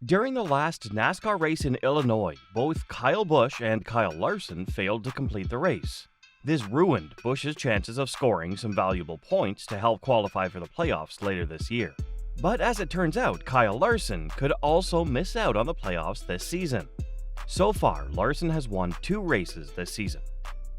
During the last NASCAR race in Illinois, both Kyle Busch and Kyle Larson failed to complete the race. This ruined Busch's chances of scoring some valuable points to help qualify for the playoffs later this year. But as it turns out, Kyle Larson could also miss out on the playoffs this season. So far, Larson has won 2 races this season.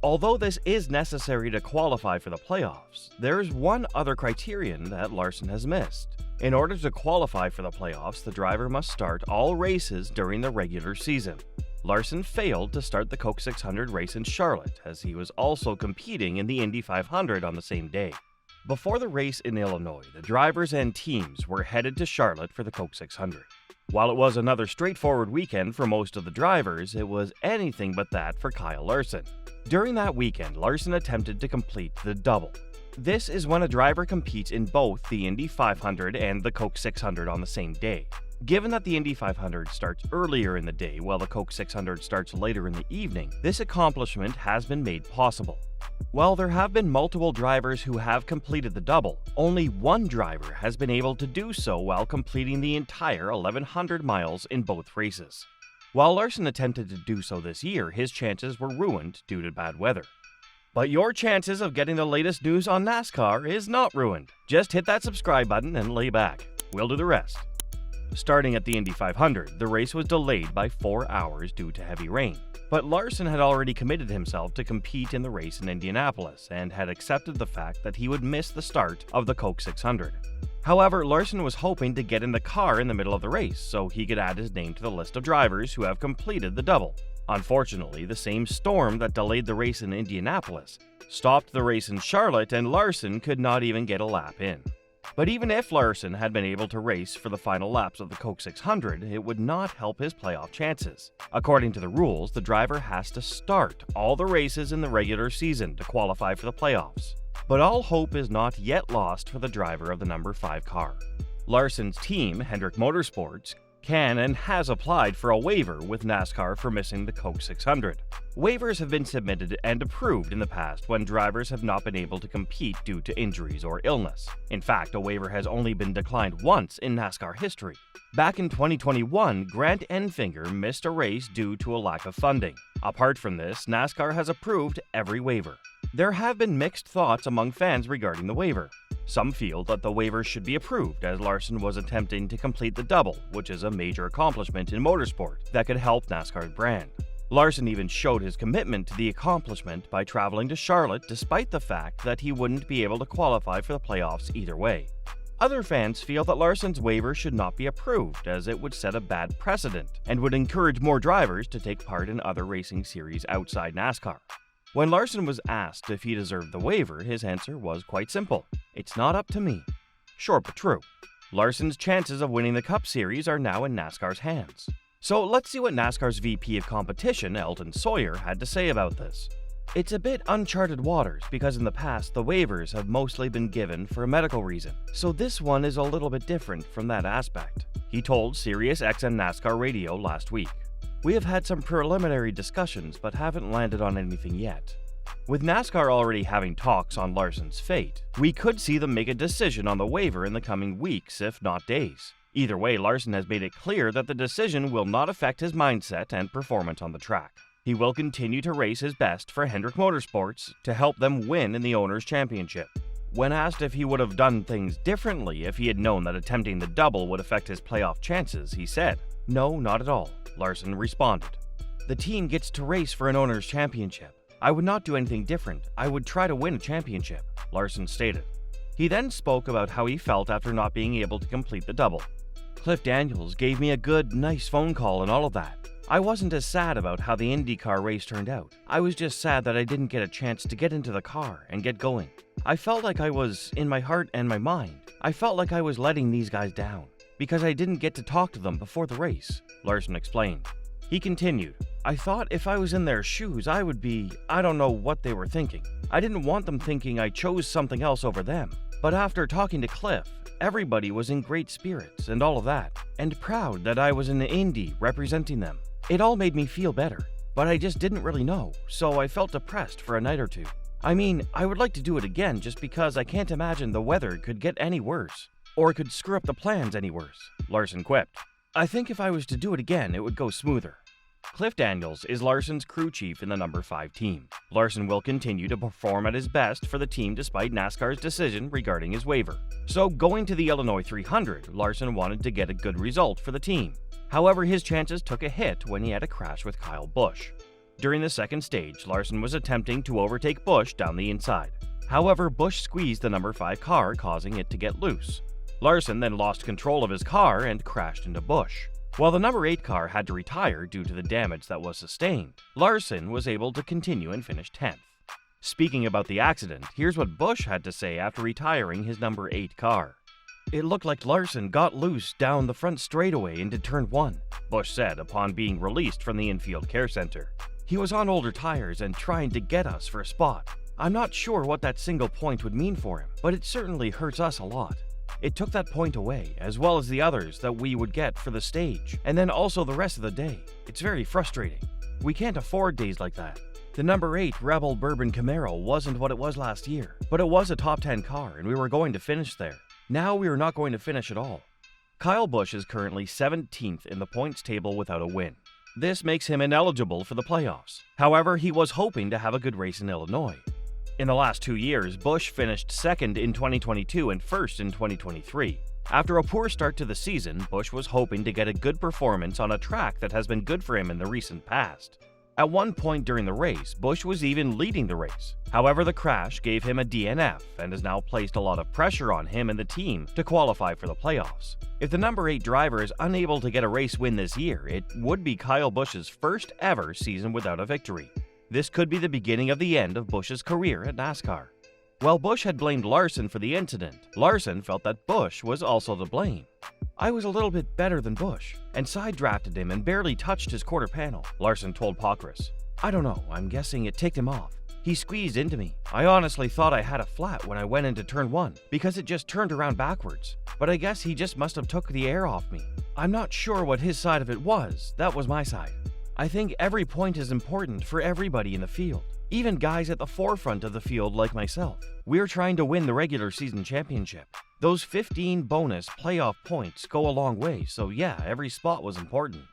Although this is necessary to qualify for the playoffs, there is one other criterion that Larson has missed. In order to qualify for the playoffs, the driver must start all races during the regular season. Larson failed to start the Coke 600 race in Charlotte, as he was also competing in the Indy 500 on the same day. Before the race in Illinois, the drivers and teams were headed to Charlotte for the Coke 600. While it was another straightforward weekend for most of the drivers, it was anything but that for Kyle Larson. During that weekend, Larson attempted to complete the double. This is when a driver competes in both the Indy 500 and the Coke 600 on the same day. Given that the Indy 500 starts earlier in the day while the Coke 600 starts later in the evening, this accomplishment has been made possible. While there have been multiple drivers who have completed the double, only one driver has been able to do so while completing the entire 1,100 miles in both races. While Larson attempted to do so this year, his chances were ruined due to bad weather. But your chances of getting the latest news on NASCAR is not ruined. Just hit that subscribe button and lay back. We'll do the rest. Starting at the Indy 500, the race was delayed by 4 hours due to heavy rain. But Larson had already committed himself to compete in the race in Indianapolis and had accepted the fact that he would miss the start of the Coke 600. However, Larson was hoping to get in the car in the middle of the race so he could add his name to the list of drivers who have completed the double. Unfortunately, the same storm that delayed the race in Indianapolis stopped the race in Charlotte, and Larson could not even get a lap in. But even if Larson had been able to race for the final laps of the Coke 600, it would not help his playoff chances. According to the rules, the driver has to start all the races in the regular season to qualify for the playoffs. But all hope is not yet lost for the driver of the number 5 car. Larson's team, Hendrick Motorsports, can and has applied for a waiver with NASCAR for missing the Coke 600. Waivers have been submitted and approved in the past when drivers have not been able to compete due to injuries or illness. In fact, a waiver has only been declined once in NASCAR history. Back in 2021, Grant Enfinger missed a race due to a lack of funding. Apart from this, NASCAR has approved every waiver. There have been mixed thoughts among fans regarding the waiver. Some feel that the waiver should be approved as Larson was attempting to complete the double, which is a major accomplishment in motorsport that could help NASCAR's brand. Larson even showed his commitment to the accomplishment by traveling to Charlotte despite the fact that he wouldn't be able to qualify for the playoffs either way. Other fans feel that Larson's waiver should not be approved as it would set a bad precedent and would encourage more drivers to take part in other racing series outside NASCAR. When Larson was asked if he deserved the waiver, his answer was quite simple. It's not up to me. Short but true. Larson's chances of winning the Cup Series are now in NASCAR's hands. So let's see what NASCAR's VP of Competition, Elton Sawyer, had to say about this. It's a bit uncharted waters because in the past the waivers have mostly been given for a medical reason, so this one is a little bit different from that aspect, he told SiriusXM NASCAR Radio last week. We have had some preliminary discussions but haven't landed on anything yet. With NASCAR already having talks on Larson's fate, we could see them make a decision on the waiver in the coming weeks, if not days. Either way, Larson has made it clear that the decision will not affect his mindset and performance on the track. He will continue to race his best for Hendrick Motorsports to help them win in the Owners' Championship. When asked if he would have done things differently if he had known that attempting the double would affect his playoff chances, he said, "No, not at all," Larson responded. "The team gets to race for an Owners' Championship. I would not do anything different. I would try to win a championship," Larson stated. He then spoke about how he felt after not being able to complete the double. "Cliff Daniels gave me a good, nice phone call and all of that. I wasn't as sad about how the IndyCar race turned out. I was just sad that I didn't get a chance to get into the car and get going. I felt like I was, in my heart and my mind, I felt like I was letting these guys down because I didn't get to talk to them before the race," Larson explained. He continued, "I thought if I was in their shoes, I don't know what they were thinking. I didn't want them thinking I chose something else over them. But after talking to Cliff, everybody was in great spirits and all of that, and proud that I was in the Indy representing them. It all made me feel better, but I just didn't really know, so I felt depressed for a night or two. I mean, I would like to do it again just because I can't imagine the weather could get any worse, or could screw up the plans any worse," Larson quipped. I think if I was to do it again, it would go smoother. Cliff Daniels is Larson's crew chief in the number 5 team. Larson will continue to perform at his best for the team despite NASCAR's decision regarding his waiver. So going to the Illinois 300, Larson wanted to get a good result for the team. However, his chances took a hit when he had a crash with Kyle Busch. During the second stage, Larson was attempting to overtake Busch down the inside. However, Busch squeezed the number 5 car, causing it to get loose. Larson then lost control of his car and crashed into Busch. While the number 8 car had to retire due to the damage that was sustained, Larson was able to continue and finish 10th. Speaking about the accident, here's what Busch had to say after retiring his number 8 car. "It looked like Larson got loose down the front straightaway into turn 1, Busch said upon being released from the infield care center. "He was on older tires and trying to get us for a spot. I'm not sure what that single point would mean for him, but it certainly hurts us a lot. It took that point away, as well as the others that we would get for the stage, and then also the rest of the day. It's very frustrating. We can't afford days like that. The number 8 Rebel Bourbon Camaro wasn't what it was last year, but it was a top 10 car and we were going to finish there. Now we are not going to finish at all." Kyle Busch is currently 17th in the points table without a win. This makes him ineligible for the playoffs. However, he was hoping to have a good race in Illinois. In the last 2 years, Busch finished 2nd in 2022 and 1st in 2023. After a poor start to the season, Busch was hoping to get a good performance on a track that has been good for him in the recent past. At one point during the race, Busch was even leading the race. However, the crash gave him a DNF and has now placed a lot of pressure on him and the team to qualify for the playoffs. If the number 8 driver is unable to get a race win this year, it would be Kyle Busch's first ever season without a victory. This could be the beginning of the end of Busch's career at NASCAR. While Busch had blamed Larson for the incident, Larson felt that Busch was also to blame. "I was a little bit better than Busch, and side drafted him and barely touched his quarter panel," Larson told Pockrass. "I don't know, I'm guessing it ticked him off. He squeezed into me. I honestly thought I had a flat when I went into turn 1, because it just turned around backwards. But I guess he just must have took the air off me. I'm not sure what his side of it was, that was my side. I think every point is important for everybody in the field, even guys at the forefront of the field like myself. We're trying to win the regular season championship. Those 15 bonus playoff points go a long way, so yeah, every spot was important.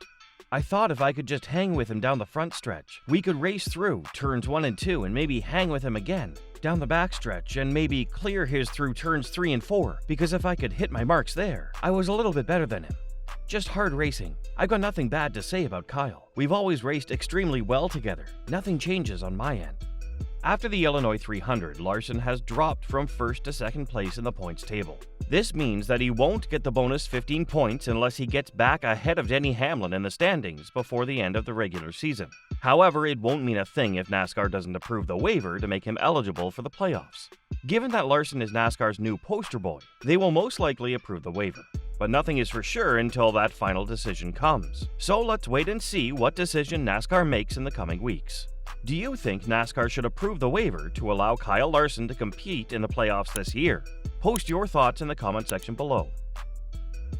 I thought if I could just hang with him down the front stretch, we could race through turns 1 and 2 and maybe hang with him again down the back stretch and maybe clear his through turns 3 and 4, because if I could hit my marks there, I was a little bit better than him. Just hard racing. I've got nothing bad to say about Kyle. We've always raced extremely well together. Nothing changes on my end." After the Illinois 300, Larson has dropped from 1st to 2nd place in the points table. This means that he won't get the bonus 15 points unless he gets back ahead of Denny Hamlin in the standings before the end of the regular season. However, it won't mean a thing if NASCAR doesn't approve the waiver to make him eligible for the playoffs. Given that Larson is NASCAR's new poster boy, they will most likely approve the waiver. But nothing is for sure until that final decision comes. So let's wait and see what decision NASCAR makes in the coming weeks. Do you think NASCAR should approve the waiver to allow Kyle Larson to compete in the playoffs this year? Post your thoughts in the comment section below.